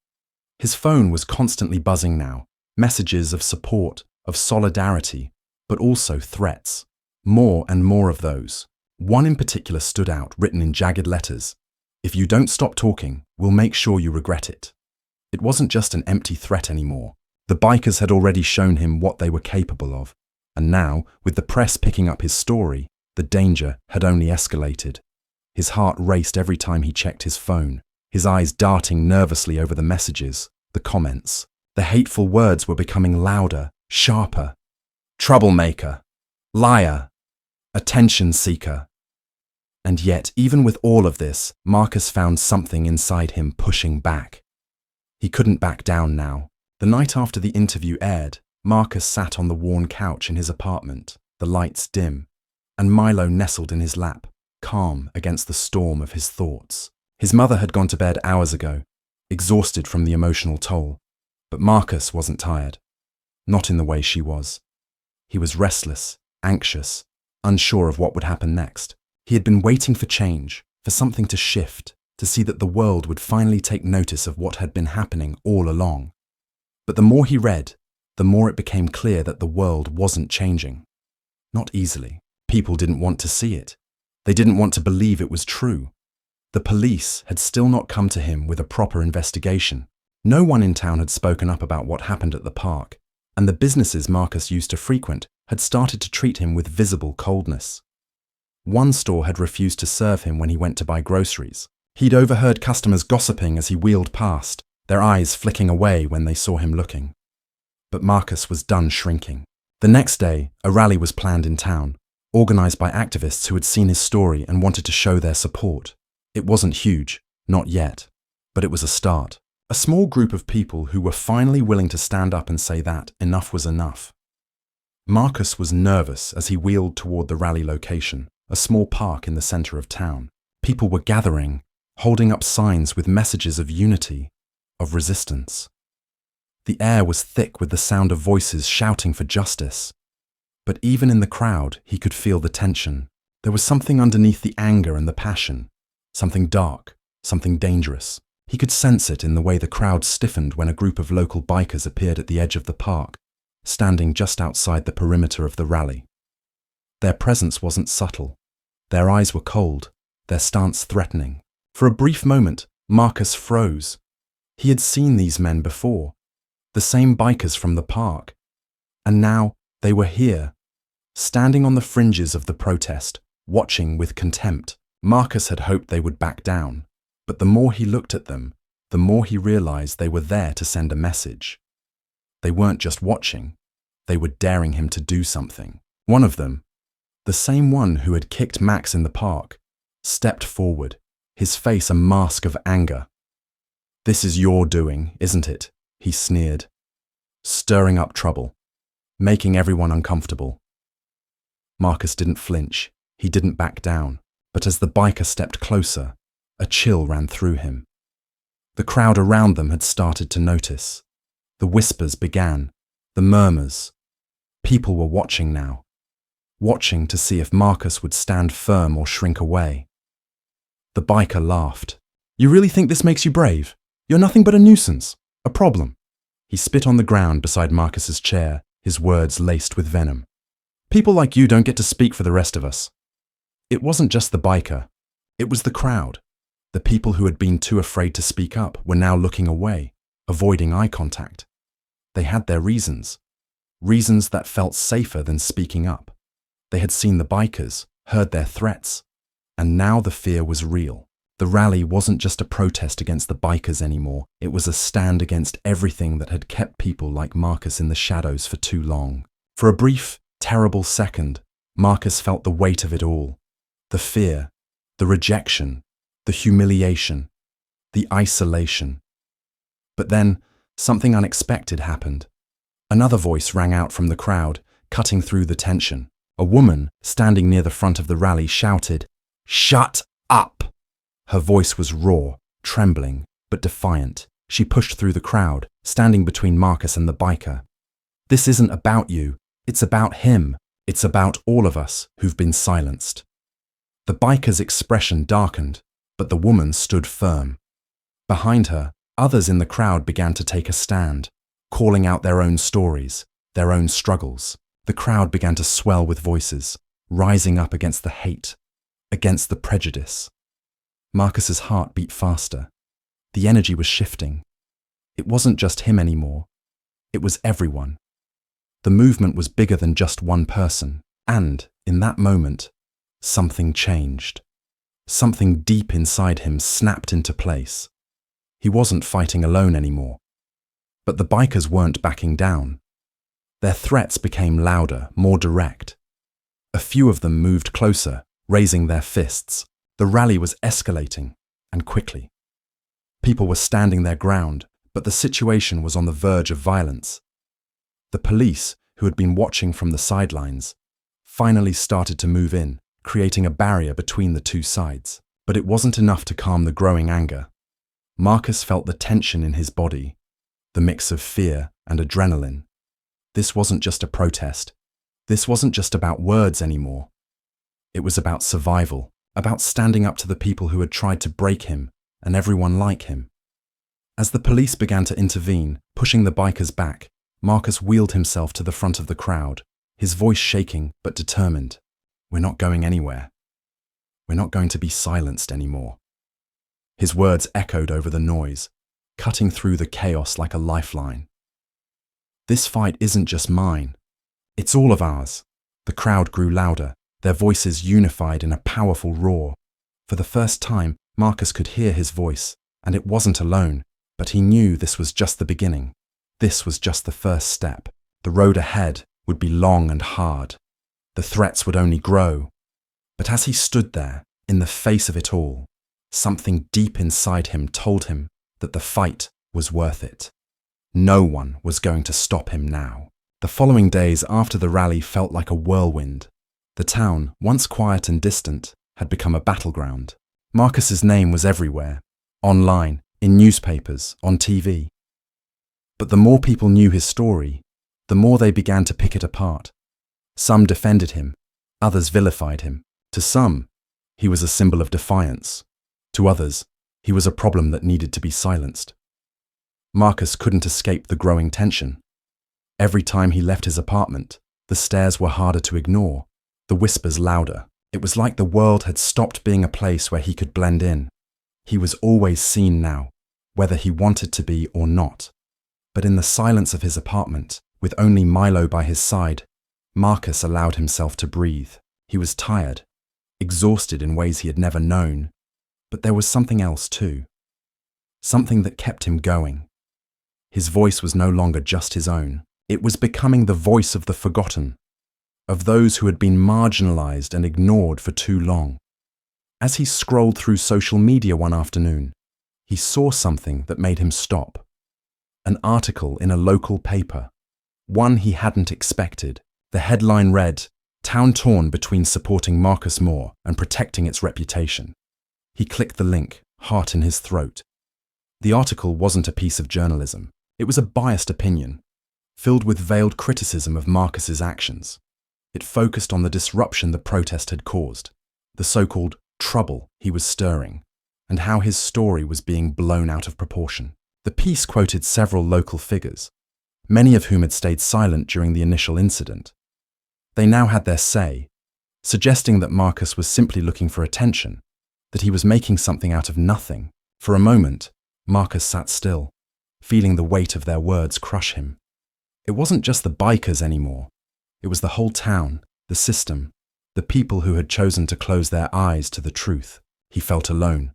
Speaker 1: His phone was constantly buzzing now, messages of support, of solidarity, but also threats. More and more of those. One in particular stood out, written in jagged letters: "If you don't stop talking, we'll make sure you regret it." It wasn't just an empty threat anymore. The bikers had already shown him what they were capable of, and now, with the press picking up his story, the danger had only escalated. His heart raced every time he checked his phone, his eyes darting nervously over the messages, the comments. The hateful words were becoming louder, sharper. "Troublemaker," "liar," "attention seeker." And yet, even with all of this, Marcus found something inside him pushing back. He couldn't back down now. The night after the interview aired, Marcus sat on the worn couch in his apartment, the lights dim, and Milo nestled in his lap, calm against the storm of his thoughts. His mother had gone to bed hours ago, exhausted from the emotional toll, but Marcus wasn't tired. Not in the way she was. He was restless, anxious, unsure of what would happen next. He had been waiting for change, for something to shift, to see that the world would finally take notice of what had been happening all along. But the more he read, the more it became clear that the world wasn't changing. Not easily. People didn't want to see it. They didn't want to believe it was true. The police had still not come to him with a proper investigation. No one in town had spoken up about what happened at the park, and the businesses Marcus used to frequent had started to treat him with visible coldness. One store had refused to serve him when he went to buy groceries. He'd overheard customers gossiping as he wheeled past, their eyes flicking away when they saw him looking. But Marcus was done shrinking. The next day, a rally was planned in town, organized by activists who had seen his story and wanted to show their support. It wasn't huge, not yet, but it was a start. A small group of people who were finally willing to stand up and say that enough was enough. Marcus was nervous as he wheeled toward the rally location, a small park in the center of town. People were gathering, holding up signs with messages of unity, of resistance. The air was thick with the sound of voices shouting for justice. But even in the crowd, he could feel the tension. There was something underneath the anger and the passion, something dark, something dangerous. He could sense it in the way the crowd stiffened when a group of local bikers appeared at the edge of the park, standing just outside the perimeter of the rally. Their presence wasn't subtle. Their eyes were cold, their stance threatening. For a brief moment, Marcus froze. He had seen these men before, the same bikers from the park. And now they were here, standing on the fringes of the protest, watching with contempt. Marcus had hoped they would back down, but the more he looked at them, the more he realized they were there to send a message. They weren't just watching, they were daring him to do something. One of them, the same one who had kicked Max in the park, stepped forward, his face a mask of anger. "This is your doing, isn't it?" he sneered, stirring up trouble, making everyone uncomfortable. Marcus didn't flinch, he didn't back down, but as the biker stepped closer, a chill ran through him. The crowd around them had started to notice. The whispers began, the murmurs. People were watching now, watching to see if Marcus would stand firm or shrink away. The biker laughed. "You really think this makes you brave? You're nothing but a nuisance, a problem." He spit on the ground beside Marcus's chair, his words laced with venom. "People like you don't get to speak for the rest of us." It wasn't just the biker, it was the crowd. The people who had been too afraid to speak up were now looking away, avoiding eye contact. They had their reasons that felt safer than speaking up. They had seen the bikers, heard their threats, and now the fear was real. The rally wasn't just a protest against the bikers anymore, it was a stand against everything that had kept people like Marcus in the shadows for too long. For a brief, terrible second, Marcus felt the weight of it all. The fear, the rejection, the humiliation, the isolation. But then, something unexpected happened. Another voice rang out from the crowd, cutting through the tension. A woman, standing near the front of the rally, shouted, "Shut up!" Her voice was raw, trembling, but defiant. She pushed through the crowd, standing between Marcus and the biker. "This isn't about you. It's about him. It's about all of us who've been silenced." The biker's expression darkened, but the woman stood firm. Behind her, others in the crowd began to take a stand, calling out their own stories, their own struggles. The crowd began to swell with voices, rising up against the hate, against the prejudice. Marcus's heart beat faster. The energy was shifting. It wasn't just him anymore. It was everyone. The movement was bigger than just one person, and, in that moment, something changed. Something deep inside him snapped into place. He wasn't fighting alone anymore. But the bikers weren't backing down. Their threats became louder, more direct. A few of them moved closer, raising their fists, The rally was escalating, and quickly. People were standing their ground, but the situation was on the verge of violence. The police, who had been watching from the sidelines, finally started to move in, creating a barrier between the two sides. But it wasn't enough to calm the growing anger. Marcus felt the tension in his body, the mix of fear and adrenaline. This wasn't just a protest. This wasn't just about words anymore. It was about survival, about standing up to the people who had tried to break him and everyone like him. As the police began to intervene, pushing the bikers back, Marcus wheeled himself to the front of the crowd, his voice shaking but determined. "We're not going anywhere. We're not going to be silenced anymore." His words echoed over the noise, cutting through the chaos like a lifeline. "This fight isn't just mine. It's all of ours." The crowd grew louder, their voices unified in a powerful roar. For the first time, Marcus could hear his voice, and it wasn't alone, but he knew this was just the beginning. This was just the first step. The road ahead would be long and hard. The threats would only grow. But as he stood there, in the face of it all, something deep inside him told him that the fight was worth it. No one was going to stop him now. The following days after the rally felt like a whirlwind. The town, once quiet and distant, had become a battleground. Marcus's name was everywhere, online, in newspapers, on TV. But the more people knew his story, the more they began to pick it apart. Some defended him, others vilified him. To some, he was a symbol of defiance. To others, he was a problem that needed to be silenced. Marcus couldn't escape the growing tension. Every time he left his apartment, the stares were harder to ignore, the whispers louder. It was like the world had stopped being a place where he could blend in. He was always seen now, whether he wanted to be or not. But in the silence of his apartment, with only Milo by his side, Marcus allowed himself to breathe. He was tired, exhausted in ways he had never known. But there was something else too. Something that kept him going. His voice was no longer just his own. It was becoming the voice of the forgotten, of those who had been marginalized and ignored for too long. As he scrolled through social media one afternoon, he saw something that made him stop. An article in a local paper, one he hadn't expected. The headline read, "Town torn between supporting Marcus Moore and protecting its reputation." He clicked the link, heart in his throat. The article wasn't a piece of journalism. It was a biased opinion, filled with veiled criticism of Marcus's actions. It focused on the disruption the protest had caused, the so-called trouble he was stirring, and how his story was being blown out of proportion. The piece quoted several local figures, many of whom had stayed silent during the initial incident. They now had their say, suggesting that Marcus was simply looking for attention, that he was making something out of nothing. For a moment, Marcus sat still, feeling the weight of their words crush him. It wasn't just the bikers anymore. It was the whole town, the system, the people who had chosen to close their eyes to the truth. He felt alone,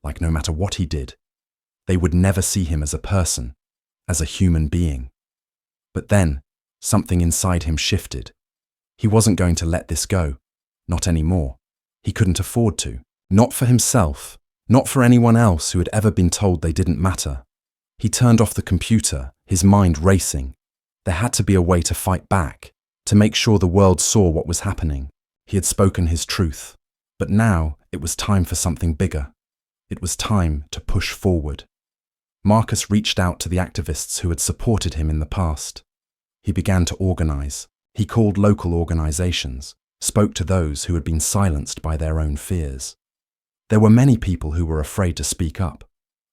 Speaker 1: like no matter what he did, they would never see him as a person, as a human being. But then, something inside him shifted. He wasn't going to let this go, not anymore. He couldn't afford to. Not for himself, not for anyone else who had ever been told they didn't matter. He turned off the computer, his mind racing. There had to be a way to fight back, to make sure the world saw what was happening. He had spoken his truth, but now it was time for something bigger. It was time to push forward. Marcus reached out to the activists who had supported him in the past. He began to organize. He called local organizations, spoke to those who had been silenced by their own fears. There were many people who were afraid to speak up,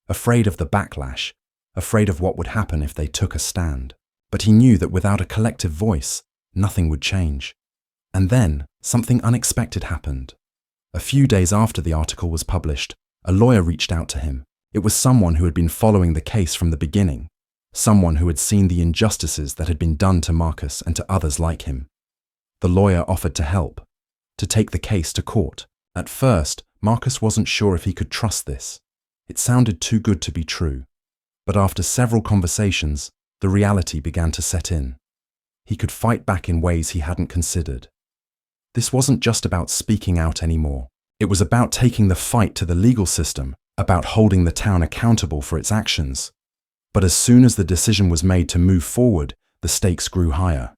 Speaker 1: afraid of the backlash, afraid of what would happen if they took a stand. But he knew that without a collective voice, nothing would change. And then, something unexpected happened. A few days after the article was published, a lawyer reached out to him. It was someone who had been following the case from the beginning, someone who had seen the injustices that had been done to Marcus and to others like him. The lawyer offered to help, to take the case to court. At first, Marcus wasn't sure if he could trust this. It sounded too good to be true. But after several conversations, the reality began to set in. He could fight back in ways he hadn't considered. This wasn't just about speaking out anymore. It was about taking the fight to the legal system, about holding the town accountable for its actions. But as soon as the decision was made to move forward, the stakes grew higher.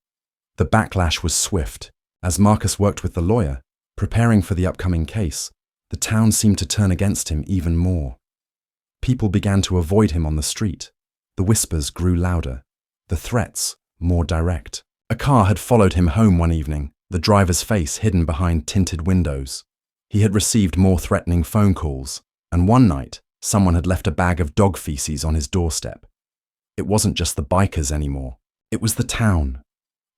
Speaker 1: The backlash was swift. As Marcus worked with the lawyer, preparing for the upcoming case, the town seemed to turn against him even more. People began to avoid him on the street. The whispers grew louder, the threats more direct. A car had followed him home one evening, the driver's face hidden behind tinted windows. He had received more threatening phone calls, and one night, someone had left a bag of dog feces on his doorstep. It wasn't just the bikers anymore. It was the town.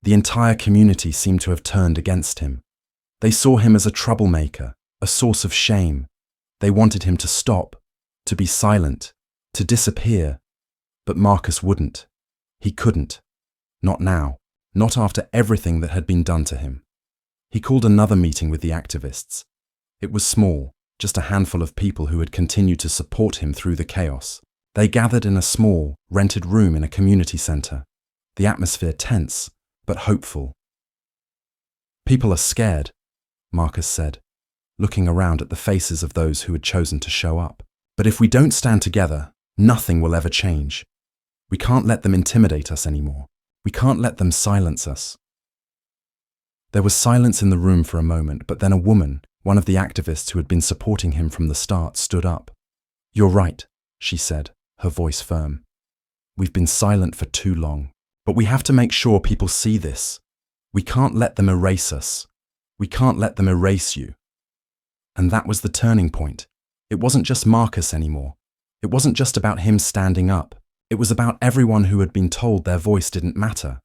Speaker 1: The entire community seemed to have turned against him. They saw him as a troublemaker, a source of shame. They wanted him to stop, to be silent, to disappear. But Marcus wouldn't. He couldn't. Not now. Not after everything that had been done to him. He called another meeting with the activists. It was small, just a handful of people who had continued to support him through the chaos. They gathered in a small, rented room in a community center. The atmosphere tense, but hopeful. "People are scared," Marcus said, looking around at the faces of those who had chosen to show up. "But if we don't stand together, nothing will ever change. We can't let them intimidate us anymore. We can't let them silence us." There was silence in the room for a moment, but then a woman, one of the activists who had been supporting him from the start, stood up. "You're right," she said, her voice firm. "We've been silent for too long, but we have to make sure people see this. We can't let them erase us. We can't let them erase you." And that was the turning point. It wasn't just Marcus anymore. It wasn't just about him standing up. It was about everyone who had been told their voice didn't matter,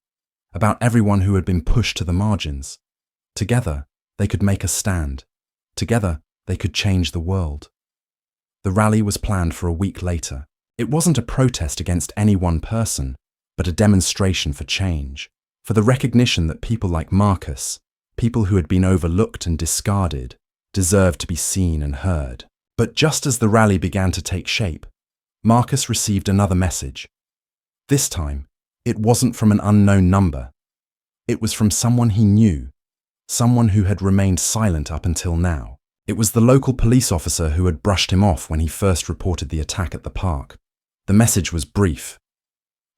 Speaker 1: about everyone who had been pushed to the margins. Together, they could make a stand. Together, they could change the world. The rally was planned for a week later. It wasn't a protest against any one person, but a demonstration for change, for the recognition that people like Marcus, people who had been overlooked and discarded, deserved to be seen and heard. But just as the rally began to take shape, Marcus received another message. This time, it wasn't from an unknown number. It was from someone he knew, someone who had remained silent up until now. It was the local police officer who had brushed him off when he first reported the attack at the park. The message was brief.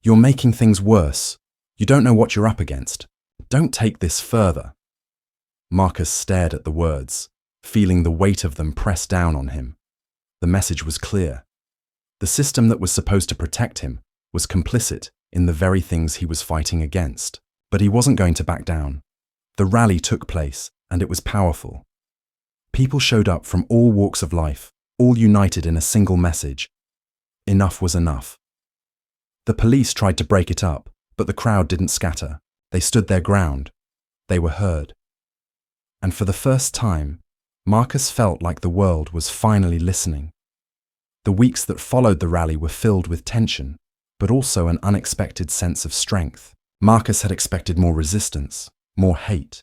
Speaker 1: "You're making things worse. You don't know what you're up against. Don't take this further." Marcus stared at the words, feeling the weight of them press down on him. The message was clear. The system that was supposed to protect him was complicit in the very things he was fighting against. But he wasn't going to back down. The rally took place, and it was powerful. People showed up from all walks of life, all united in a single message. Enough was enough. The police tried to break it up, but the crowd didn't scatter. They stood their ground. They were heard. And for the first time, Marcus felt like the world was finally listening. The weeks that followed the rally were filled with tension, but also an unexpected sense of strength. Marcus had expected more resistance, more hate.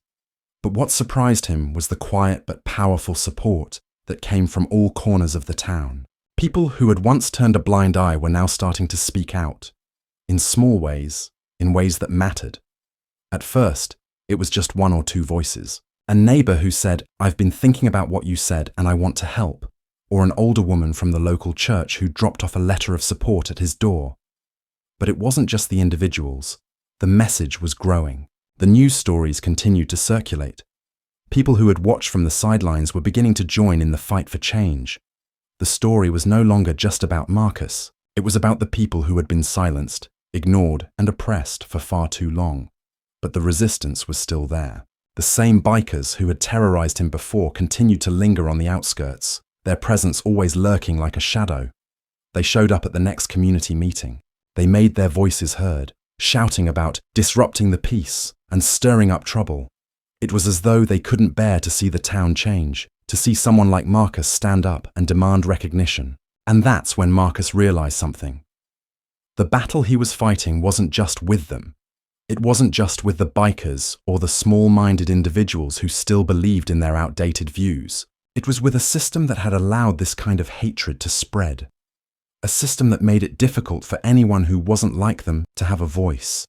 Speaker 1: But what surprised him was the quiet but powerful support that came from all corners of the town. People who had once turned a blind eye were now starting to speak out, in small ways, in ways that mattered. At first, it was just one or two voices. A neighbor who said, "I've been thinking about what you said and I want to help," or an older woman from the local church who dropped off a letter of support at his door. But it wasn't just the individuals. The message was growing. The news stories continued to circulate. People who had watched from the sidelines were beginning to join in the fight for change. The story was no longer just about Marcus. It was about the people who had been silenced, ignored, and oppressed for far too long. But the resistance was still there. The same bikers who had terrorized him before continued to linger on the outskirts, their presence always lurking like a shadow. They showed up at the next community meeting. They made their voices heard, shouting about disrupting the peace and stirring up trouble. It was as though they couldn't bear to see the town change, to see someone like Marcus stand up and demand recognition. And that's when Marcus realized something. The battle he was fighting wasn't just with them. It wasn't just with the bikers or the small-minded individuals who still believed in their outdated views. It was with a system that had allowed this kind of hatred to spread. A system that made it difficult for anyone who wasn't like them to have a voice.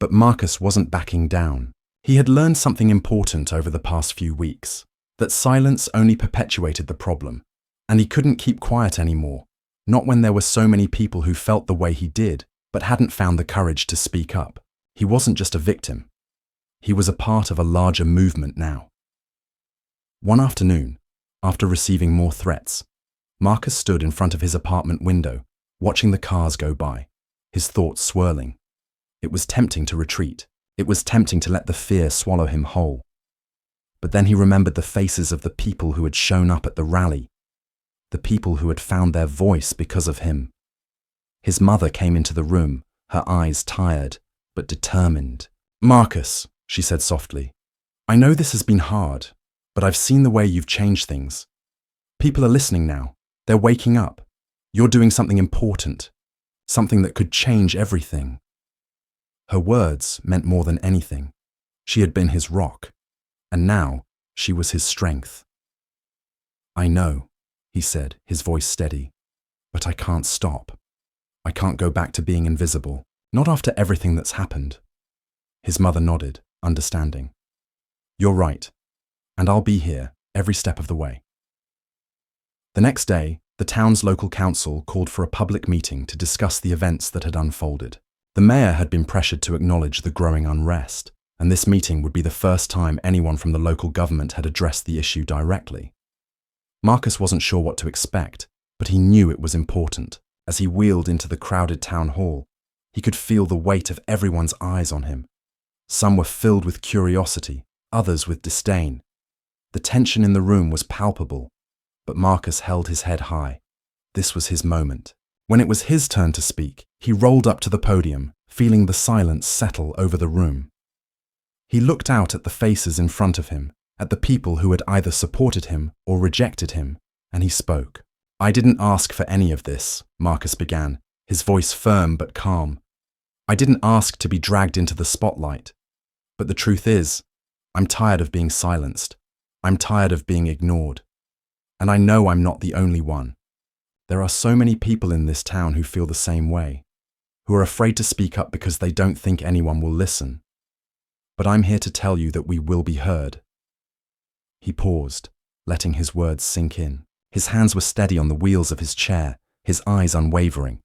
Speaker 1: But Marcus wasn't backing down. He had learned something important over the past few weeks. That silence only perpetuated the problem, and he couldn't keep quiet anymore, not when there were so many people who felt the way he did, but hadn't found the courage to speak up. He wasn't just a victim. He was a part of a larger movement now. One afternoon, after receiving more threats, Marcus stood in front of his apartment window, watching the cars go by, his thoughts swirling. It was tempting to retreat. It was tempting to let the fear swallow him whole. But then he remembered the faces of the people who had shown up at the rally, the people who had found their voice because of him. His mother came into the room, her eyes tired, but determined. "Marcus," she said softly, "I know this has been hard, but I've seen the way you've changed things. People are listening now. They're waking up. You're doing something important, something that could change everything." Her words meant more than anything. She had been his rock, and now she was his strength. "I know," he said, his voice steady, "but I can't stop. I can't go back to being invisible, not after everything that's happened." His mother nodded, understanding. "You're right, and I'll be here every step of the way." The next day, the town's local council called for a public meeting to discuss the events that had unfolded. The mayor had been pressured to acknowledge the growing unrest, and this meeting would be the first time anyone from the local government had addressed the issue directly. Marcus wasn't sure what to expect, but he knew it was important. As he wheeled into the crowded town hall, he could feel the weight of everyone's eyes on him. Some were filled with curiosity, others with disdain. The tension in the room was palpable, but Marcus held his head high. This was his moment. When it was his turn to speak, he rolled up to the podium, feeling the silence settle over the room. He looked out at the faces in front of him, at the people who had either supported him or rejected him, and he spoke. "I didn't ask for any of this," Marcus began, his voice firm but calm. "I didn't ask to be dragged into the spotlight. But the truth is, I'm tired of being silenced. I'm tired of being ignored. And I know I'm not the only one. There are so many people in this town who feel the same way, who are afraid to speak up because they don't think anyone will listen. But I'm here to tell you that we will be heard." He paused, letting his words sink in. His hands were steady on the wheels of his chair, his eyes unwavering.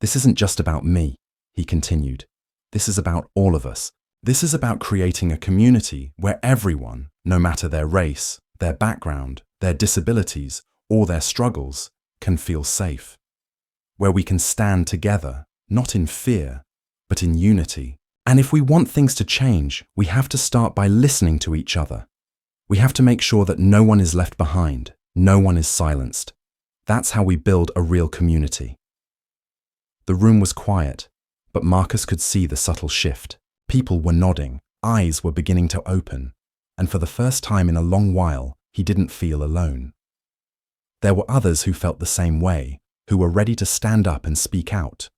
Speaker 1: "This isn't just about me," he continued. "This is about all of us. This is about creating a community where everyone, no matter their race, their background, their disabilities, or their struggles, can feel safe. Where we can stand together, not in fear, but in unity. And if we want things to change, we have to start by listening to each other. We have to make sure that no one is left behind, no one is silenced. That's how we build a real community." The room was quiet, but Marcus could see the subtle shift. People were nodding, eyes were beginning to open, and for the first time in a long while, he didn't feel alone. There were others who felt the same way, who were ready to stand up and speak out.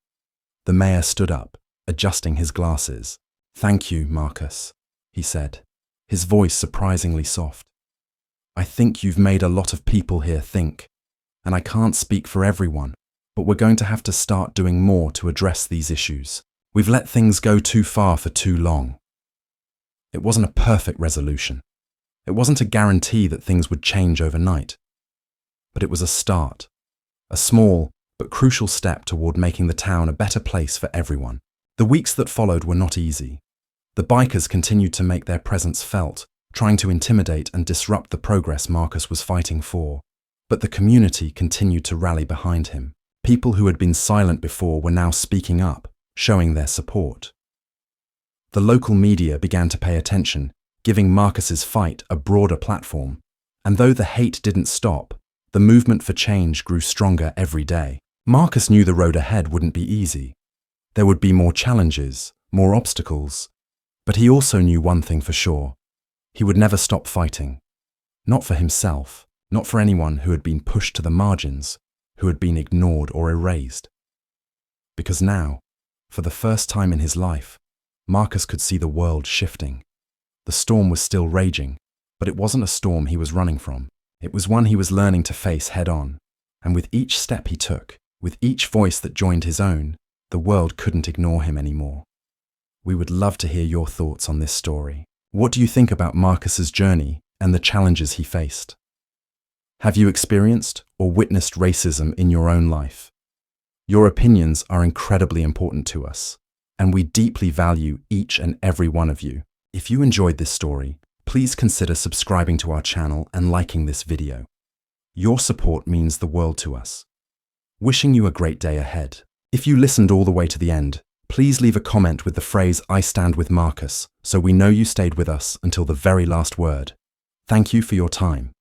Speaker 1: The mayor stood up, adjusting his glasses. "Thank you, Marcus," he said, his voice surprisingly soft. "I think you've made a lot of people here think, and I can't speak for everyone, but we're going to have to start doing more to address these issues. We've let things go too far for too long." It wasn't a perfect resolution. It wasn't a guarantee that things would change overnight. But it was a start, a small but crucial step toward making the town a better place for everyone. The weeks that followed were not easy. The bikers continued to make their presence felt, trying to intimidate and disrupt the progress Marcus was fighting for. But the community continued to rally behind him. People who had been silent before were now speaking up, showing their support. The local media began to pay attention, giving Marcus's fight a broader platform. And though the hate didn't stop, the movement for change grew stronger every day. Marcus knew the road ahead wouldn't be easy. There would be more challenges, more obstacles. But he also knew one thing for sure. He would never stop fighting. Not for himself, not for anyone who had been pushed to the margins, who had been ignored or erased. Because now, for the first time in his life, Marcus could see the world shifting. The storm was still raging, but it wasn't a storm he was running from. It was one he was learning to face head-on. And with each step he took, with each voice that joined his own, the world couldn't ignore him anymore. We would love to hear your thoughts on this story. What do you think about Marcus's journey, and the challenges he faced. Have you experienced or witnessed racism in your own life? Your opinions are incredibly important to us, and we deeply value each and every one of you. If you enjoyed this story, please consider subscribing to our channel and liking this video. Your support means the world to us. Wishing you a great day ahead. If you listened all the way to the end, please leave a comment with the phrase "I stand with Marcus" so we know you stayed with us until the very last word. Thank you for your time.